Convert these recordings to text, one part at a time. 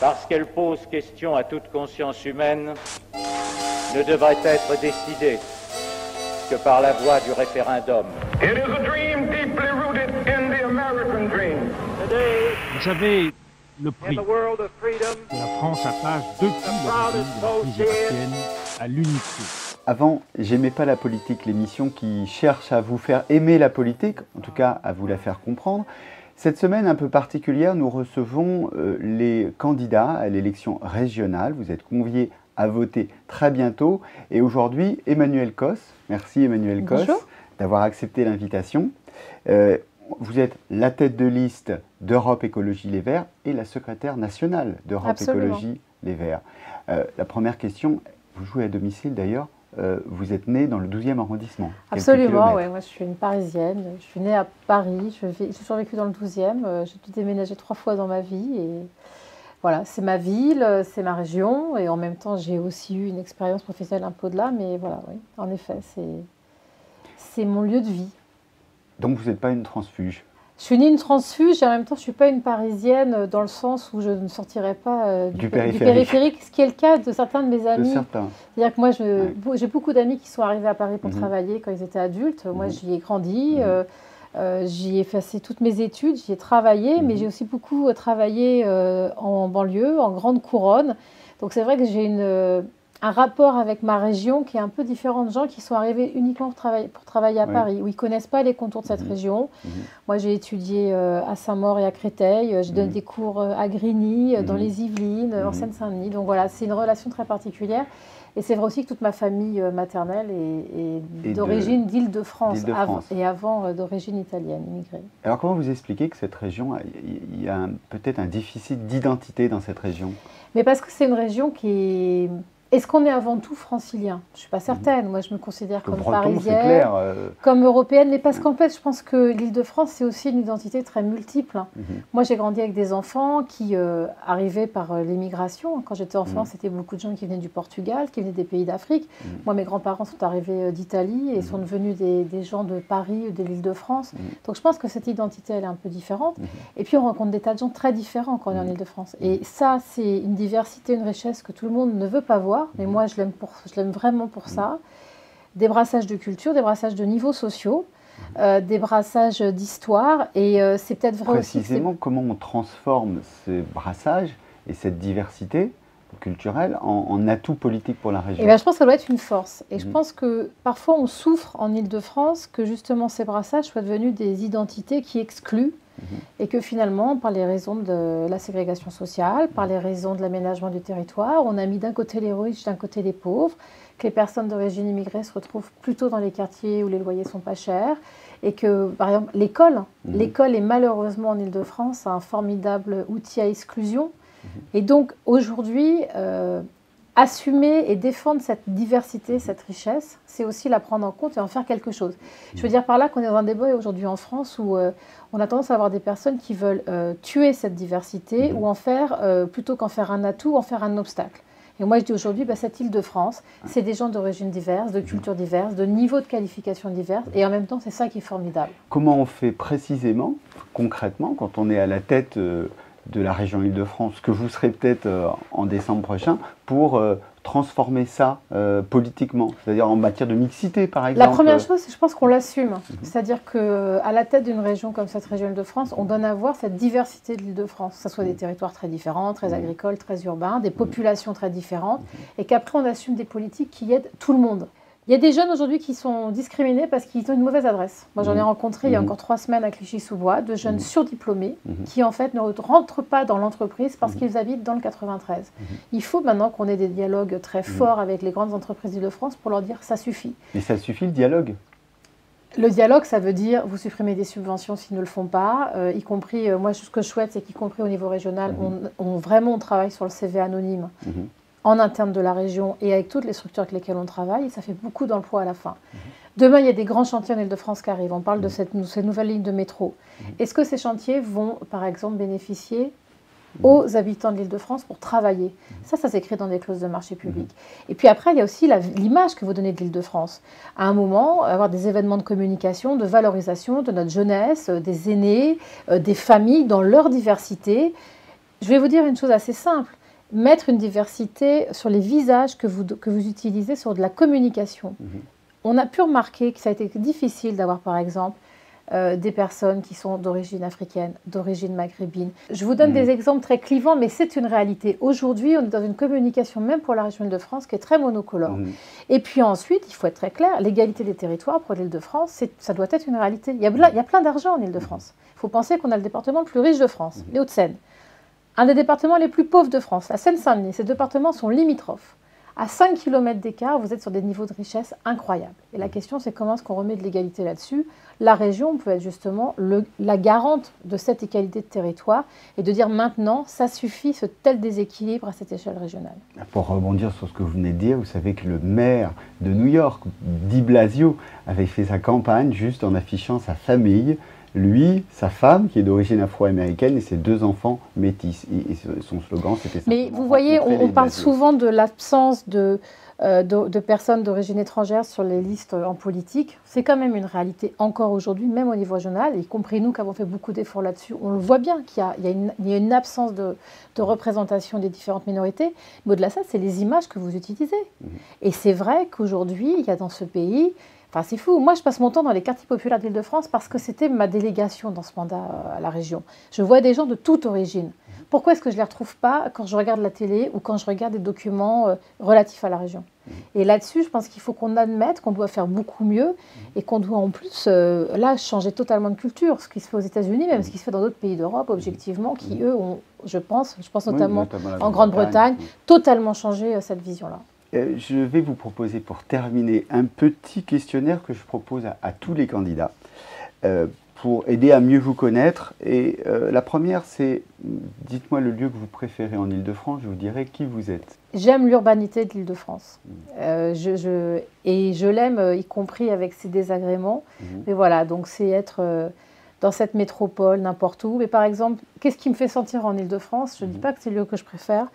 parce qu'elle pose question à toute conscience humaine, ne devrait être décidée que par la voie du référendum. It is a dream deeply rooted in the American dream. Vous savez, le prix que la France attache depuis l'origine de la crise irakienne à l'unité. Avant, J'aimais pas la politique, l'émission qui cherche à vous faire aimer la politique, en tout cas à vous la faire comprendre. Cette semaine un peu particulière, nous recevons les candidats à l'élection régionale. Vous êtes conviés à voter très bientôt. Et aujourd'hui, Emmanuel Cos. Merci Emmanuel Cos d'avoir accepté l'invitation. Vous êtes la tête de liste d'Europe Écologie Les Verts et la secrétaire nationale d'Europe Écologie Les Verts. La première question, vous jouez à domicile d'ailleurs. Vous êtes née dans le 12e arrondissement. Absolument, oui. Moi, je suis une Parisienne. Je suis née à Paris. J'ai survécu dans le 12e. J'ai dû déménager 3 fois dans ma vie. Et voilà, c'est ma ville, c'est ma région. Et en même temps, j'ai aussi eu une expérience professionnelle un peu au-delà. Mais voilà, oui, en effet, c'est mon lieu de vie. Donc, vous n'êtes pas une transfuge? Je suis ni une transfuge et en même temps, je ne suis pas une Parisienne dans le sens où je ne sortirais pas du périphérique, ce qui est le cas de certains de mes amis. C'est-à-dire que moi, j'ai beaucoup d'amis qui sont arrivés à Paris pour travailler quand ils étaient adultes. Moi, j'y ai grandi, j'y ai passé toutes mes études, j'y ai travaillé, mais j'ai aussi beaucoup travaillé en banlieue, en grande couronne. Donc, c'est vrai que j'ai un rapport avec ma région qui est un peu différent de gens qui sont arrivés uniquement pour travailler à Paris, où ils ne connaissent pas les contours de cette région. Moi, j'ai étudié à Saint-Maur et à Créteil, j'ai donné des cours à Grigny, dans les Yvelines, en Seine-Saint-Denis. Donc voilà, c'est une relation très particulière. Et c'est vrai aussi que toute ma famille maternelle est d'origine d'Île-de-France et avant d'origine italienne, immigrée. Alors comment vous expliquez que cette région, il y a peut-être un déficit d'identité dans cette région? Mais parce que c'est une région qui est... Est-ce qu'on est avant tout francilien? Je ne suis pas certaine. Moi, je me considère comme parisienne, comme européenne. Mais parce qu'en fait, je pense que l'Île-de-France, c'est aussi une identité très multiple. Moi, j'ai grandi avec des enfants qui arrivaient par l'immigration. Quand j'étais enfant, c'était beaucoup de gens qui venaient du Portugal, qui venaient des pays d'Afrique. Moi, mes grands-parents sont arrivés d'Italie et sont devenus des gens de Paris ou de l'Île-de-France. Donc, je pense que cette identité, elle est un peu différente. Et puis, on rencontre des tas de gens très différents quand on est en Île-de-France. Et ça, c'est une diversité, une richesse que tout le monde ne veut pas voir. Mais moi, je l'aime vraiment pour ça. Des brassages de culture, des brassages de niveaux sociaux, des brassages d'histoire. Et c'est peut-être vrai aussi. Précisément, comment on transforme ces brassages et cette diversité culturelle en atout politique pour la région? Je pense que ça doit être une force. Et je pense que parfois, on souffre en Île-de-France que justement ces brassages soient devenus des identités qui excluent. Et que finalement, par les raisons de la ségrégation sociale, par les raisons de l'aménagement du territoire, on a mis d'un côté les riches, d'un côté les pauvres, que les personnes d'origine immigrée se retrouvent plutôt dans les quartiers où les loyers sont pas chers, et que, par exemple, l'école est malheureusement en Île-de-France un formidable outil à exclusion. Et donc, aujourd'hui, assumer et défendre cette diversité, cette richesse, c'est aussi la prendre en compte et en faire quelque chose. Je veux dire par là qu'on est dans un débat aujourd'hui en France où on a tendance à avoir des personnes qui veulent tuer cette diversité ou en faire, plutôt qu'en faire un atout, en faire un obstacle. Et moi, je dis aujourd'hui, cette Île-de-France, c'est des gens d'origine diverses, de cultures diverses, de niveaux de qualification divers, et en même temps, c'est ça qui est formidable. Comment on fait précisément, concrètement, quand on est à la tête de la région Île-de-France, que vous serez peut-être en décembre prochain, pour transformer ça politiquement, c'est-à-dire en matière de mixité, par exemple? La première chose, c'est je pense qu'on l'assume. C'est-à-dire qu'à la tête d'une région comme cette région Île-de-France, on donne à voir cette diversité de l'Île-de-France, que ce soit des territoires très différents, très agricoles, très urbains, des populations très différentes, et qu'après, on assume des politiques qui aident tout le monde. Il y a des jeunes aujourd'hui qui sont discriminés parce qu'ils ont une mauvaise adresse. Moi, j'en ai rencontré il y a encore 3 semaines à Clichy-sous-Bois, de jeunes surdiplômés qui, en fait, ne rentrent pas dans l'entreprise parce qu'ils habitent dans le 93. Il faut maintenant qu'on ait des dialogues très forts avec les grandes entreprises d'Île-de-France pour leur dire « ça suffit ». Et ça suffit, le dialogue? Le dialogue, ça veut dire vous supprimez des subventions s'ils ne le font pas, y compris, moi, ce que je souhaite, c'est qu'y compris au niveau régional, on travaille sur le CV anonyme. En interne de la région et avec toutes les structures avec lesquelles on travaille, et ça fait beaucoup d'emplois à la fin. Demain, il y a des grands chantiers en Île-de-France qui arrivent. On parle de cette nouvelle ligne de métro. Est-ce que ces chantiers vont, par exemple, bénéficier aux habitants de l'Île-de-France pour travailler? Ça s'écrit dans des clauses de marché public. Et puis après, il y a aussi l'image que vous donnez de l'Île-de-France. À un moment, avoir des événements de communication, de valorisation de notre jeunesse, des aînés, des familles dans leur diversité. Je vais vous dire une chose assez simple. Mettre une diversité sur les visages que vous utilisez sur de la communication. On a pu remarquer que ça a été difficile d'avoir, par exemple, des personnes qui sont d'origine africaine, d'origine maghrébine. Je vous donne des exemples très clivants, mais c'est une réalité. Aujourd'hui, on est dans une communication, même pour la région Île-de-France, qui est très monocolore. Et puis ensuite, il faut être très clair, l'égalité des territoires pour l'Île-de-France, ça doit être une réalité. Il y a plein d'argent en Île-de-France. Il faut penser qu'on a le département le plus riche de France, les Hauts-de-Seine. Un des départements les plus pauvres de France, la Seine-Saint-Denis. Ces deux départements sont limitrophes. À 5 km d'écart, vous êtes sur des niveaux de richesse incroyables. Et la question, c'est comment est-ce qu'on remet de l'égalité là-dessus? La région peut être justement la garante de cette égalité de territoire et de dire maintenant, ça suffit, ce tel déséquilibre à cette échelle régionale. Pour rebondir sur ce que vous venez de dire, vous savez que le maire de New York, de Blasio, avait fait sa campagne juste en affichant sa famille, lui, sa femme, qui est d'origine afro-américaine, et ses 2 enfants métis. Et son slogan, c'était ça. Mais vous voyez, on parle souvent de l'absence de personnes d'origine étrangère sur les listes en politique. C'est quand même une réalité encore aujourd'hui, même au niveau régional, y compris nous qui avons fait beaucoup d'efforts là-dessus. On le voit bien qu'il y a une absence de représentation des différentes minorités. Mais au-delà de ça, c'est les images que vous utilisez. Et c'est vrai qu'aujourd'hui, il y a dans ce pays... Enfin, c'est fou. Moi, je passe mon temps dans les quartiers populaires d'Île-de-France parce que c'était ma délégation dans ce mandat à la région. Je vois des gens de toute origine. Pourquoi est-ce que je ne les retrouve pas quand je regarde la télé ou quand je regarde des documents relatifs à la région? Et là-dessus, je pense qu'il faut qu'on admette qu'on doit faire beaucoup mieux et qu'on doit en plus, là, changer totalement de culture. Ce qui se fait aux États-Unis, même ce qui se fait dans d'autres pays d'Europe, objectivement, qui, eux, ont, je pense notamment en Grande-Bretagne, totalement changé cette vision-là. Je vais vous proposer, pour terminer, un petit questionnaire que je propose à tous les candidats pour aider à mieux vous connaître. Et la première, c'est, dites-moi le lieu que vous préférez en Île-de-France, je vous dirai qui vous êtes. J'aime l'urbanité de l'Île-de-France. Et je l'aime, y compris avec ses désagréments. Mais voilà, donc c'est être... dans cette métropole, n'importe où. Mais par exemple, qu'est-ce qui me fait sentir en Île-de-France? Je ne dis pas que c'est le lieu que je préfère,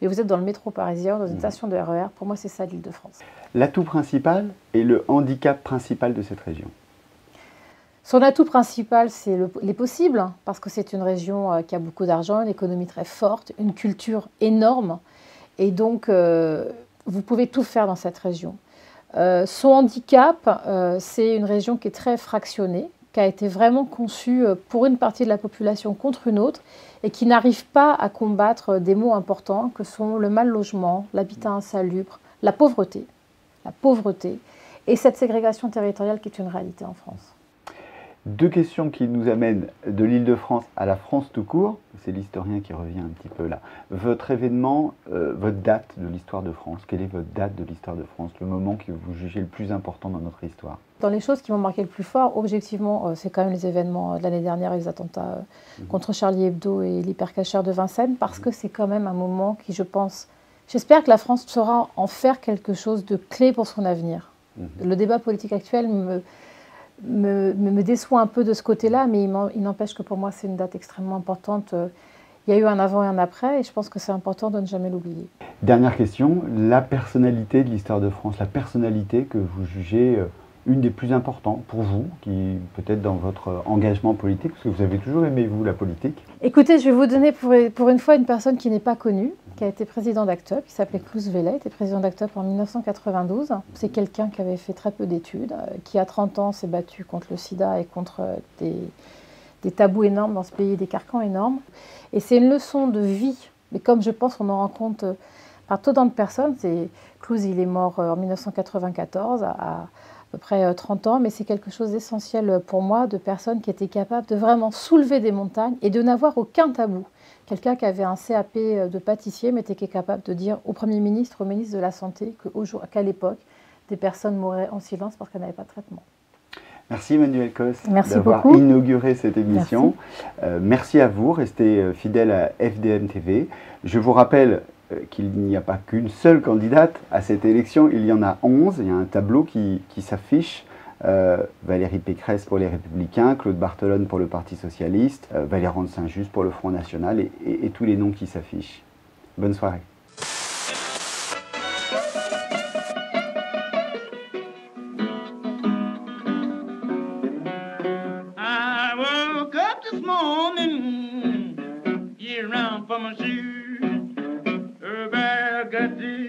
mais vous êtes dans le métro parisien, dans une station de RER. Pour moi, c'est ça l'Île-de-France. L'atout principal et le handicap principal de cette région? Son atout principal, c'est les possibles, parce que c'est une région qui a beaucoup d'argent, une économie très forte, une culture énorme. Et donc, vous pouvez tout faire dans cette région. Son handicap, c'est une région qui est très fractionnée, qui a été vraiment conçue pour une partie de la population contre une autre et qui n'arrive pas à combattre des maux importants que sont le mal-logement, l'habitat insalubre, la pauvreté et cette ségrégation territoriale qui est une réalité en France. 2 questions qui nous amènent de l'Île-de-France à la France tout court. C'est l'historien qui revient un petit peu là. Votre événement, votre date de l'histoire de France, quelle est votre date de l'histoire de France, le moment que vous jugez le plus important dans notre histoire? Dans les choses qui m'ont marqué le plus fort, objectivement, c'est quand même les événements de l'année dernière, les attentats contre Charlie Hebdo et l'hypercachère de Vincennes, parce que c'est quand même un moment qui, je pense, j'espère que la France saura en faire quelque chose de clé pour son avenir. Le débat politique actuel me déçoit un peu de ce côté-là, mais il n'empêche que pour moi, c'est une date extrêmement importante. Il y a eu un avant et un après, et je pense que c'est important de ne jamais l'oublier. Dernière question, la personnalité de l'histoire de France, la personnalité que vous jugez une des plus importantes pour vous, qui peut-être dans votre engagement politique, parce que vous avez toujours aimé, vous, la politique. Écoutez, je vais vous donner pour une fois une personne qui n'est pas connue, qui a été président d'ACT UP, qui s'appelait Klaus Welle, était président d'ACT UP en 1992. C'est quelqu'un qui avait fait très peu d'études, qui à 30 ans s'est battu contre le sida et contre des tabous énormes dans ce pays, des carcans énormes. Et c'est une leçon de vie, mais comme je pense qu'on en rencontre par tant de personnes. Klaus, il est mort en 1994, à peu près 30 ans, mais c'est quelque chose d'essentiel pour moi, de personnes qui étaient capables de vraiment soulever des montagnes et de n'avoir aucun tabou. Quelqu'un qui avait un CAP de pâtissier, mais qui était capable de dire au Premier ministre, au ministre de la Santé, qu'à l'époque, des personnes mouraient en silence parce qu'elles n'avaient pas de traitement. Merci Emmanuelle Cos d'avoir inauguré cette émission. Merci à vous, restez fidèles à FDM TV. Je vous rappelle qu'il n'y a pas qu'une seule candidate à cette élection, il y en a 11, il y a un tableau qui s'affiche. Valérie Pécresse pour les Républicains, Claude Barthelone pour le Parti Socialiste, Valéran de Saint-Just pour le Front National et tous les noms qui s'affichent. Bonne soirée. year round for my shoes. Burgundy.